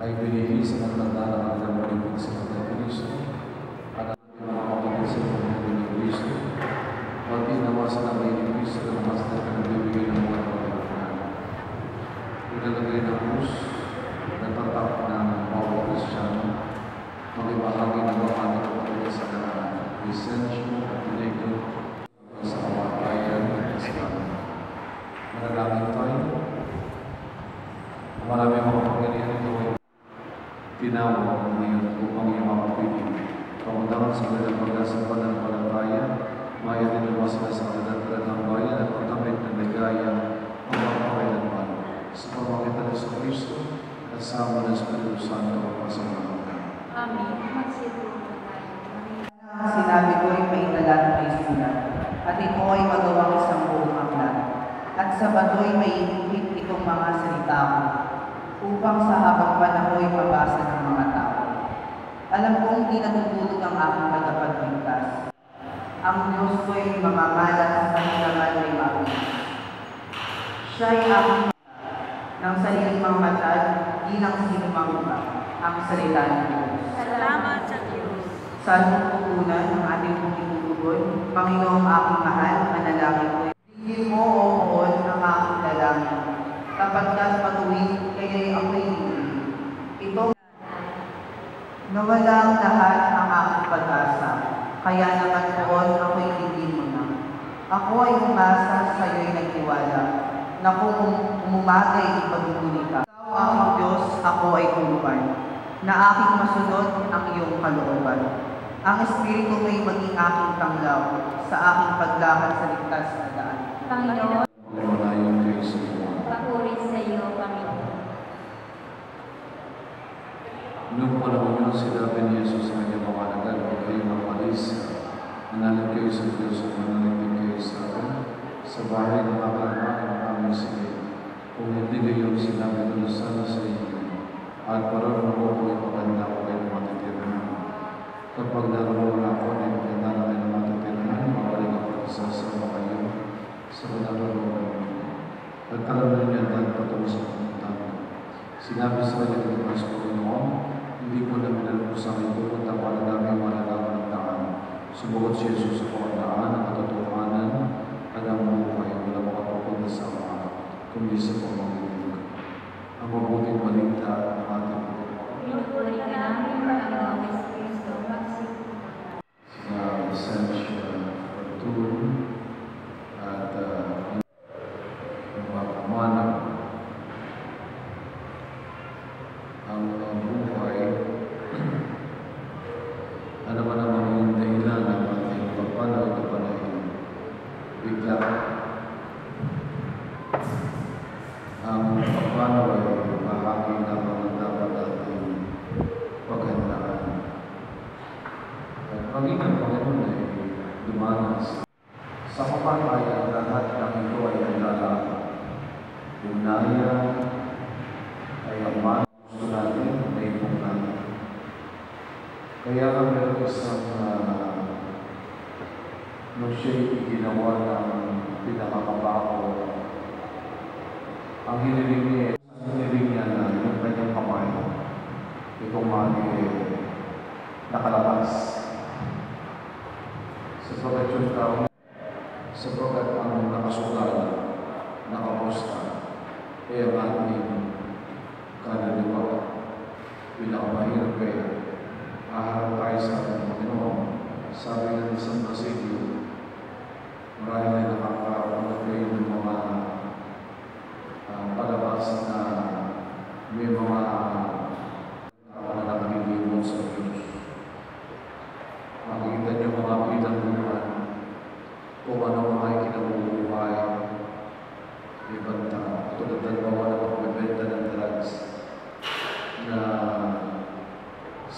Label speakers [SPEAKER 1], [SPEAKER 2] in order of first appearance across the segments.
[SPEAKER 1] Ay binigay sa nagtanda ng maligid sa mga Kristo at ang mga kapatid sa mga ni Kristo. Pati nawa sa nabay ni Kristo na mas na nagbibigay ng mga kapatid. Pinalagay ng krus, natatak ng bawat Kristyano, makibahagi ng mga kapatid sa Vicentio at Diego sa kamatayan at sa manalangin tayo. Marami mga pagkalihan ito ay tinawag ngayon upang iyong mga pipin. Pamundangan sa kanilang pagkasampan ng palataya, maya din naman sila sa kanilang ng bayan at pagkamit ng ligaya ang mga pakailanman. Sa pamagitan ng sa Kristo at sama ng Espiritu Santo ang pasamalaman.
[SPEAKER 2] Amen.
[SPEAKER 3] Sinabi ko ay may talat may sulat, at ito ay magawang isang buong aklat. At sa bato'y may ihigit itong mga salita ko, upang sa habang panahoy mabasa ng mga tao. Alam kong di natutulog ang aking tagapagligtas. Ang Diyos ko'y mamamalat sa kanilangan ay mabilis. Siya'y aking ng sariling mga matad, di ng sinumang iba, ang salita ng Diyos.
[SPEAKER 2] Salamat sa Diyos.
[SPEAKER 3] Sa tututunan ng ating pagtitugon, Panginoong aking mahal, manalangin ko. Tingin mo, O Poon, ang aking dalangin. Kapagkat patuwid, kaya'y ako'y hindi. Ito, nawala ang lahat ang aking pag-asa. Kaya naman Poon, ako'y hindi mo na. Ako ay umasa, sa'yo'y nagtiwala. Na kung umumagay, ipagmuli ka. Ikaw ang Diyos, ako ay tuluan. Na aking masunod ang iyong kalooban. Ang Espiritu may maging aking tanglaw sa aking paglakad sa ligtas na daan.
[SPEAKER 2] Panginoon,
[SPEAKER 1] Pagmanayon kayo sa iyo.
[SPEAKER 2] papuri sa iyo, Panginoon.
[SPEAKER 1] Noong panahon niyo, sinabi ni Jesus sa kanyang mga nagal, huwag kayong mapalis. Manalig kayo sa Diyos at manalig kayo sa akin. Sa bahay ng mga kalamahan ng aming sige. Kung hindi kayo sinabi doon sana sa inyo, at parang ako po ay maganda ko kayo matitirahan. Kapag naroon ako, ay maganda na kayo matitirahan, mabalik ako sasama kayo sa naroon. Nagkaroon niya dahil patungo sa pumuntan. Sinabi sa kanya ng Mas Panginoon, hindi ko namin alam kung saan ito pupunta para namin malalaman ng daan. Sumugot si Jesus sa pagdaan, ang katotohanan, at ang buhay, wala makapapunta sa Ama, kundi sa pamamagitan. Ang mabuting balita ng ating
[SPEAKER 2] Pinupuri ka namin, Panginoong Kristo,
[SPEAKER 1] sa Vicentio Fortun at mga kamanang ang buhay ano ba naman yung dahilan ng ating pagpanaw ito pa na bigla ang pagpanaw ay bahagi naman ng dapat ating paghandaan at maging ang Panginoon ay dumanas sa kapatayan lahat ng ito ay nalalaman. Unaya ay ang mga gusto natin na itong natin. Kaya nga meron isang nung siya'y ginawa ng pinakakabako, ang hiniling niya na yung kanyang kamay, itong nakalabas. Sapagat ang nakasugal, nakaposta, kaya ating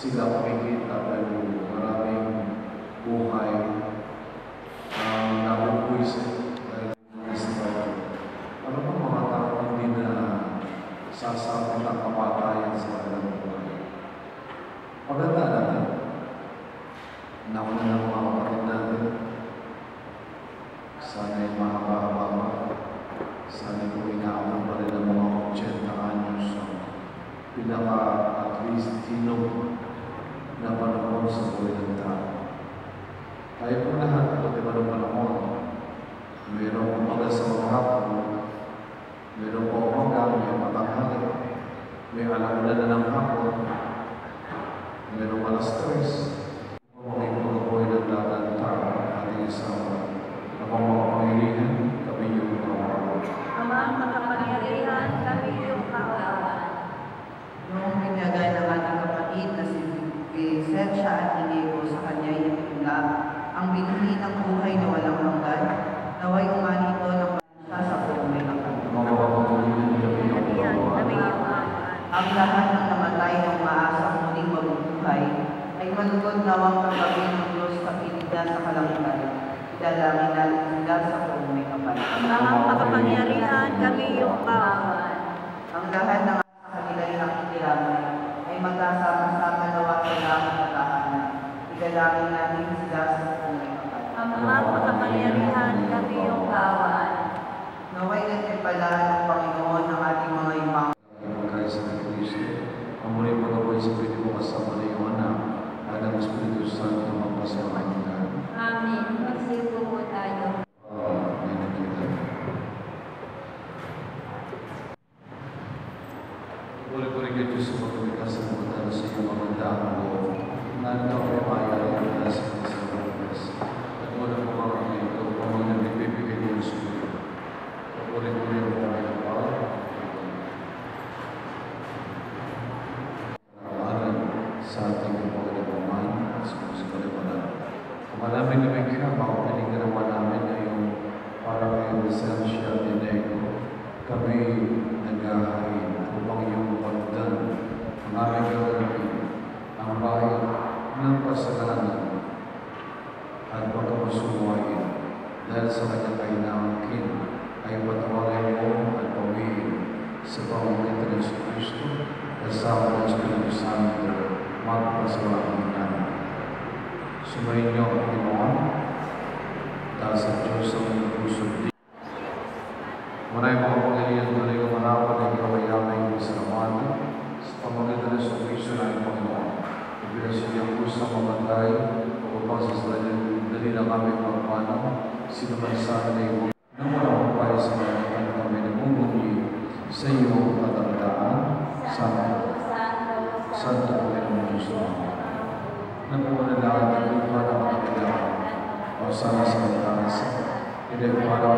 [SPEAKER 1] sila kumikita pero maraming buhay ang nabubuisit dahil sa ano ba mga tao hindi na sasabit ang kamatayan sa kanilang buhay. Maganda natin. Nauna ng mga kapatid natin. Sana'y mahaba-haba pa. Sana'y kung inaabot pa rin ang mga 80 anyos ang pinaka at least hinog na panahon sa buhay ng tao. Tayo po lahat, pati ba ng panahon, mayroong umaga sa mga hapon, mayroong pa umaga, may matanghali, may alauna na ng hapon, mayroong alas 3, may pagkabuhay ng lahat ng tao, ating isama, na kung makapangyarihan, kami yung kawawa.
[SPEAKER 2] Amang makapangyarihan, kami yung kaawaan.
[SPEAKER 3] Noong binyagan ng ating kapatid na si Vicencia at Inigo sa kanya'y nagtula, ang binhi ng buhay na walang hanggan, naway umanito ng siya sa buong may kapatid.
[SPEAKER 1] Mga makapangyarihan, kami yung kawawa.
[SPEAKER 2] Kami yung kaawaan.
[SPEAKER 3] Ang lahat ng namatay ng maasang muling mabubuhay ay malugod nawang kagabi ng Diyos sa pinig na sa kalangitan. Idalangin natin sila sa buong may kapatid.
[SPEAKER 2] Amang makapangyarihan, kami yung kaawaan.
[SPEAKER 3] Ang lahat ng sa kanila'y nakikiramay ay magkasama-sama nawa sa langit at tahanan. Idalangin natin sila sa buong may kapatid.
[SPEAKER 2] Amang makapangyarihan, kami yung kaawaan.
[SPEAKER 3] Naway nagtipala ng Panginoon ang ating mga imang
[SPEAKER 1] Pagkain sa Kristo, ang muling pagkabuhay sa pwede mo kasama na yung anak, at ang Espiritu Santo na magpasamahan.
[SPEAKER 2] Amen. Magsipo po tayo.
[SPEAKER 1] Yan ang kita. Puri-puri kay Diyos sa pagkakas sa mga sa iyong magandang loob. Narito ang pamaya ng mga sa Pilipinas. At wala po mga ito, kung mga nagbibigay niyo sa iyo. Puri-puri ang mga ito. Sa ating kapagalaman at sa mga kalipanan. Kumalamin namin ka, makapiling ka naman namin ngayong para kay Vicencia Inigo. Kami naghahain upang iyong pagdan ang aming gagawin, ang bayan ng pasalanan at pagkamusuwain dahil sa kanyang kainangkin ay patawarin mo at pawiin sa pamamagitan ng Kristo kasama ng Espiritu Santo magpasalamat namin. Sumayin niyo ang Panginoon dahil sa Diyos ang nagpusod. Maraming mga pangalian tuloy ng manapan ng kamayamay ng salamatan sa pamamagitan ng Kristo ng Panginoon. Ibigay niyang kusang mamatay upang sa dali na kami magpanaw, sinumansahan na iyong nang walang upay sa mga kami namumuli sa iyong katandaan sa Santo Panginoon Diyos namin. Nagpumanalahan ng lupa na kanilang o sana sa magkakasa. Hindi ko para